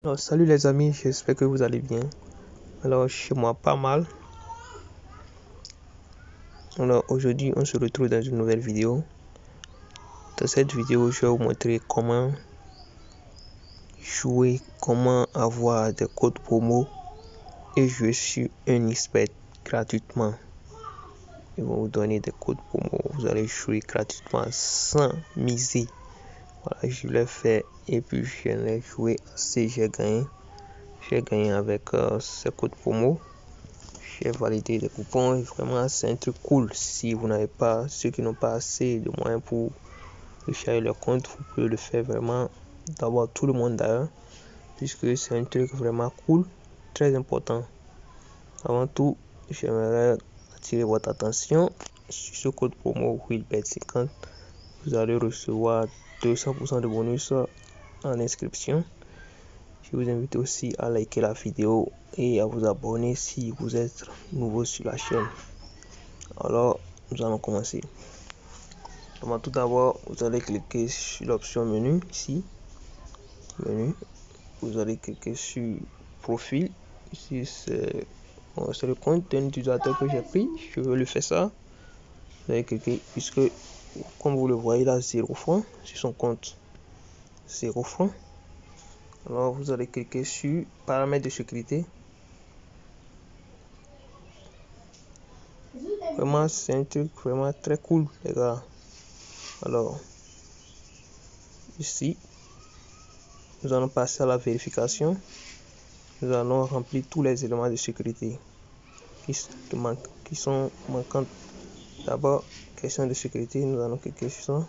Alors, salut les amis, j'espère que vous allez bien. Alors, chez moi, pas mal. Alors, aujourd'hui, on se retrouve dans une nouvelle vidéo. Dans cette vidéo, je vais vous montrer comment jouer, comment avoir des codes promo et jouer sur un XBet gratuitement. Ils vont vous donner des codes promo. Vous allez jouer gratuitement sans miser. Voilà, je l'ai fait et puis je l'ai joué assez, j'ai gagné. J'ai gagné avec ces codes promo. J'ai validé des coupons et vraiment c'est un truc cool. Si vous n'avez pas, ceux qui n'ont pas assez de moyens pour recharger leur compte, vous pouvez le faire vraiment d'avoir tout le monde d'ailleurs, puisque c'est un truc vraiment cool, très important. Avant tout, j'aimerais attirer votre attention sur ce code promo WILLBET50. Vous allez recevoir 200% de bonus en inscription. Je vous invite aussi à liker la vidéo et à vous abonner si vous êtes nouveau sur la chaîne. Alors, nous allons commencer. Donc, tout d'abord, vous allez cliquer sur l'option menu ici. Menu. Vous allez cliquer sur profil. Ici, c'est le compte d'un utilisateur que j'ai pris. Je veux le faire ça. Vous allez cliquer puisque, comme vous le voyez là, 0 francs sur son compte. 0 francs. Alors, vous allez cliquer sur paramètres de sécurité. Vraiment, c'est un truc vraiment très cool, les gars. Alors, ici, nous allons passer à la vérification. Nous allons remplir tous les éléments de sécurité qui sont manquants. D'abord, question de sécurité, nous allons cliquer sur ça.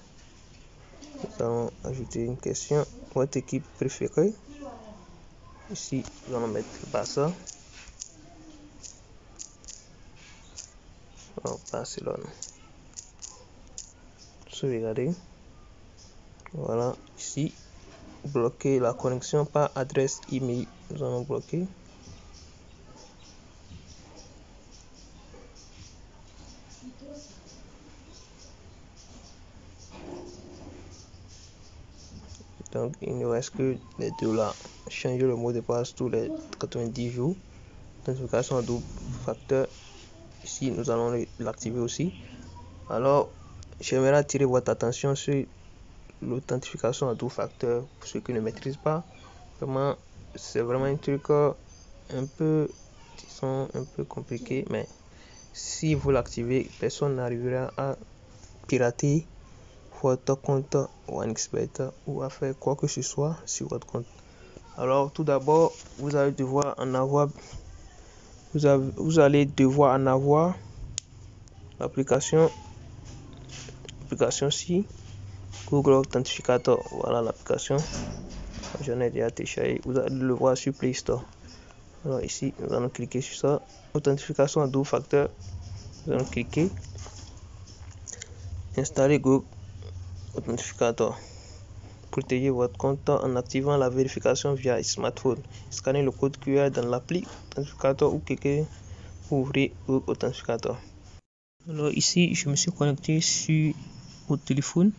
Nous allons ajouter une question. Votre équipe préférée. Ici, nous allons mettre le Barça. Barcelone. Sauvegarder. Voilà, ici, bloquer la connexion par adresse email. Nous allons bloquer. Donc, il ne reste que les deux là. Changer le mot de passe tous les 90 jours. Authentification à double facteur. Ici, nous allons l'activer aussi. Alors, j'aimerais attirer votre attention sur l'authentification à double facteur pour ceux qui ne maîtrisent pas. Vraiment, c'est vraiment un truc un peu, disons, un peu compliqué, mais si vous l'activez, personne n'arrivera à pirater votre compte OneXBet ou à faire quoi que ce soit sur votre compte. Alors, tout d'abord, vous allez devoir en avoir l'application ci Google Authentificator. Voilà l'application. J'en ai déjà téléchargé. Vous allez le voir sur Play Store. Alors ici, nous allons cliquer sur ça. Authentification à double facteur. Nous allons cliquer. Installer Google Authentificator. Protégez votre compte en activant la vérification via smartphone. Scannez le code QR dans l'appli Authentificator ou cliquez pour ouvrir Google Authentificator. Alors ici, je me suis connecté sur mon téléphone.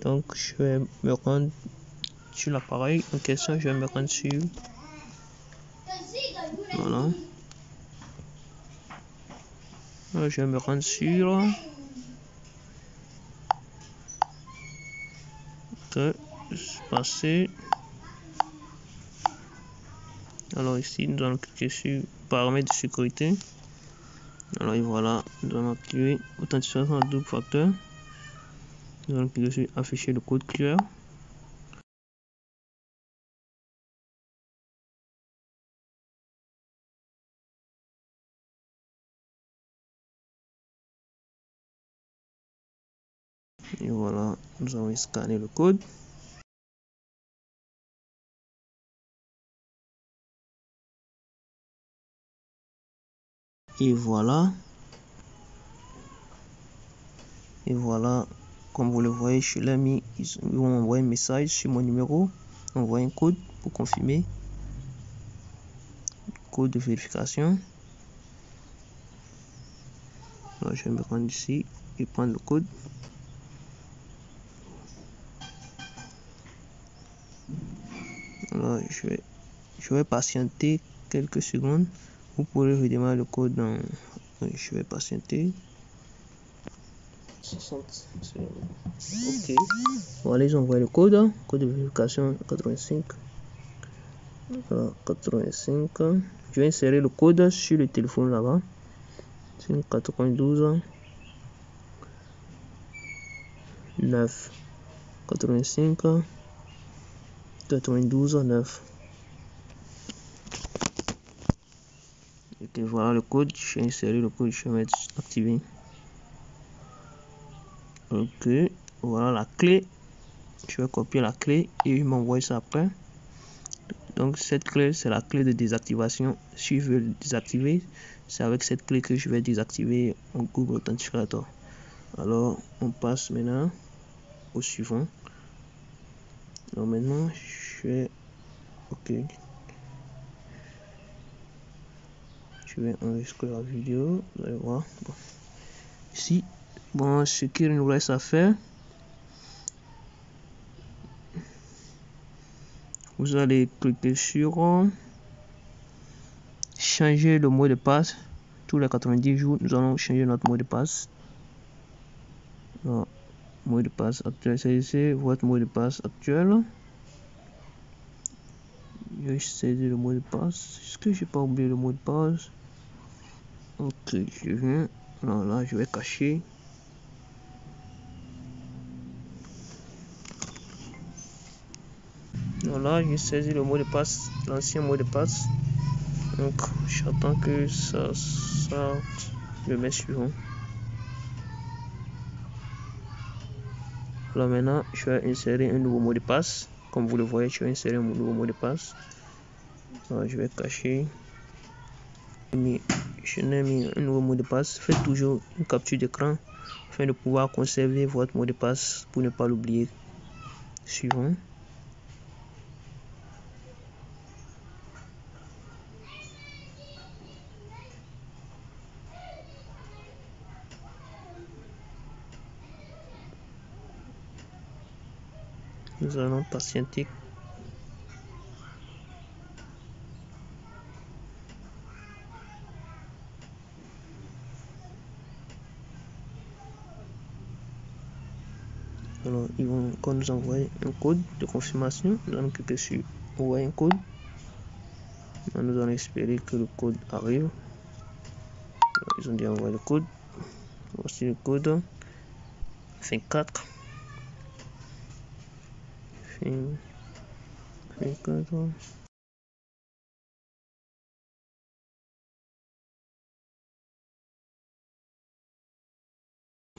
Donc, je vais me rendre sur l'appareil en question. Je vais me rendre sur. Voilà. Alors, je vais me rendre sur. Passer. Alors ici, nous allons cliquer sur paramètres de sécurité. Alors et voilà, nous allons activer authentification à double facteur. Nous allons cliquer sur afficher le code QR. Et voilà, nous allons scanner le code. Et voilà, comme vous le voyez, je l'ai mis. Ils vont envoyer un message sur mon numéro, envoyer un code pour confirmer. Code de vérification. Alors, je vais me rendre ici et prendre le code. Alors, je vais patienter quelques secondes. Vous pourrez redémarrer le code dans... Je vais patienter. 60 secondes. Ok. Voilà, ils ont envoyé le code. Code de vérification 85. Alors, 85. Je vais insérer le code sur le téléphone là-bas. C'est 92 9 85 92 9. Ok, voilà le code. Je vais insérer le code. Je vais mettre activé. Ok, voilà la clé. Je vais copier la clé et je m'envoie ça après. Donc cette clé, c'est la clé de désactivation. Si je veux le désactiver, c'est avec cette clé que je vais désactiver mon Google Authenticator. Alors on passe maintenant au suivant. Alors maintenant je vais... Ok, je vais enregistrer la vidéo. Vous allez voir. Bon. Ici, bon, ce qu'il nous reste à faire, vous allez cliquer sur changer le mot de passe. Tous les 90 jours, nous allons changer notre mot de passe. Alors, mot de passe actuel, c'est ici, votre mot de passe actuel. Je vais saisir le mot de passe. Est-ce que j'ai pas oublié le mot de passe? Ok, je viens. Alors là, je vais cacher. Voilà, j'ai saisi le mot de passe, l'ancien mot de passe. Donc, j'attends que ça sorte. Le mets suivant. Alors maintenant, je vais insérer un nouveau mot de passe. Comme vous le voyez, je vais insérer un nouveau mot de passe. Alors, je vais cacher. Je n'ai mis un nouveau mot de passe. Faites toujours une capture d'écran afin de pouvoir conserver votre mot de passe pour ne pas l'oublier. Suivant. Nous allons patienter. Alors, ils vont encore nous envoyer un code de confirmation. Nous allons cliquer sur envoyer un code. Nous allons espérer que le code arrive. Alors, ils ont déjà envoyé le code. Voici le code 24. 24.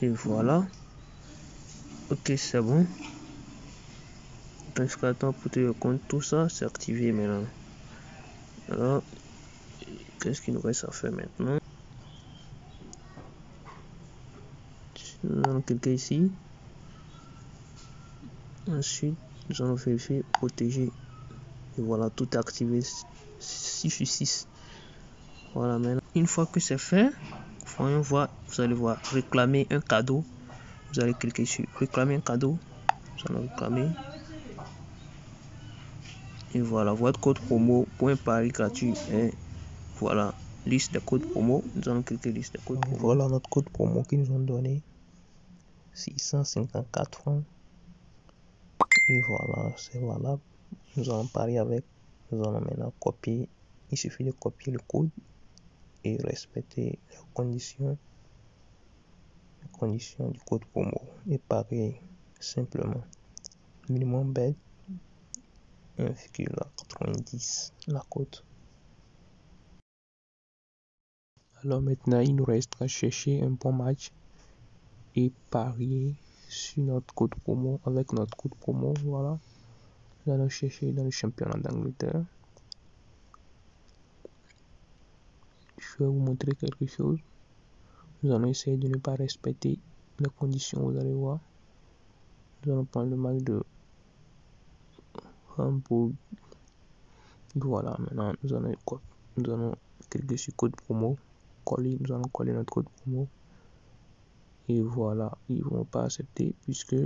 Et voilà. Ok, c'est bon. Authenticateur pour te compte, tout ça, c'est activé maintenant. Alors, qu'est-ce qu'il nous reste à faire maintenant? Nous allons cliquer ici. Ensuite, nous allons vérifier, protéger. Et voilà, tout est activé 6 sur 6. Voilà, maintenant, une fois que c'est fait, voyons voir, vous allez voir réclamer un cadeau. Vous allez cliquer sur réclamer un cadeau. Nous allons réclamer. Et voilà, votre code promo pour un pari gratuit. Et voilà, liste de codes promo. Nous allons cliquer liste de codes promo. Voilà notre code promo qu'ils nous ont donné. 654 francs. Et voilà, c'est valable. Nous allons parier avec. Nous allons maintenant copier. Il suffit de copier le code et respecter les conditions du code promo. Et parier simplement. Minimum bet 1,90 la cote. Alors maintenant, il nous reste à chercher un bon match et parier sur notre code promo. Avec notre code promo, voilà. Nous allons chercher dans le championnat d'Angleterre. Je vais vous montrer quelque chose. Nous allons essayer de ne pas respecter les conditions, vous allez voir. Nous allons prendre le match de Hambourg. Voilà, maintenant nous allons cliquer sur code promo. Nous allons coller notre code promo. Et voilà, ils ne vont pas accepter puisque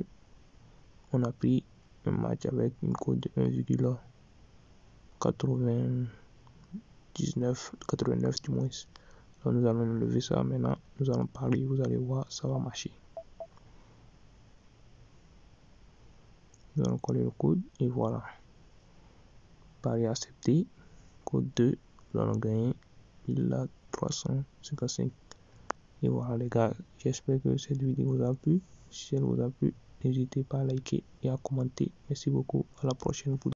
on a pris un match avec une cote de 1,1. 89 du moins. Donc nous allons lever ça maintenant. Nous allons parler. Vous allez voir, ça va marcher. Nous allons coller le code et voilà. Pari accepté. Code 2. Nous allons gagner 1355. Et voilà les gars. J'espère que cette vidéo vous a plu. Si elle vous a plu, n'hésitez pas à liker et à commenter. Merci beaucoup. À la prochaine.